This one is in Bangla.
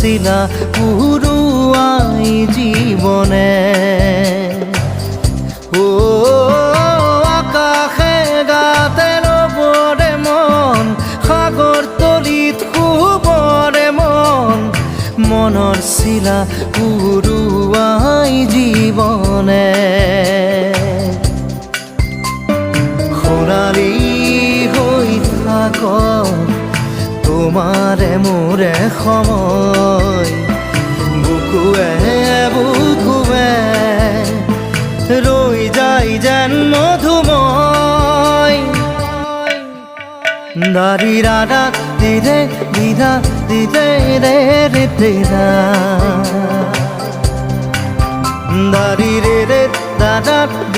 শিলা পুরুয়াই জীবনে ও আকাশে গাতে রবরে মন সাগর তলিত শুবরে মন মনৰ শিলা পুরুয়াই জীবনে সোণালী হৈ থাক তোমাৰে মোৰে সময় বুকুৱে বুকুৱে ৰৈ যায় যেন মধুময় দাৰি ৰাধা দিদে দিদা দিদে ৰে ৰে দিদা দাৰি ৰে ৰে দাদা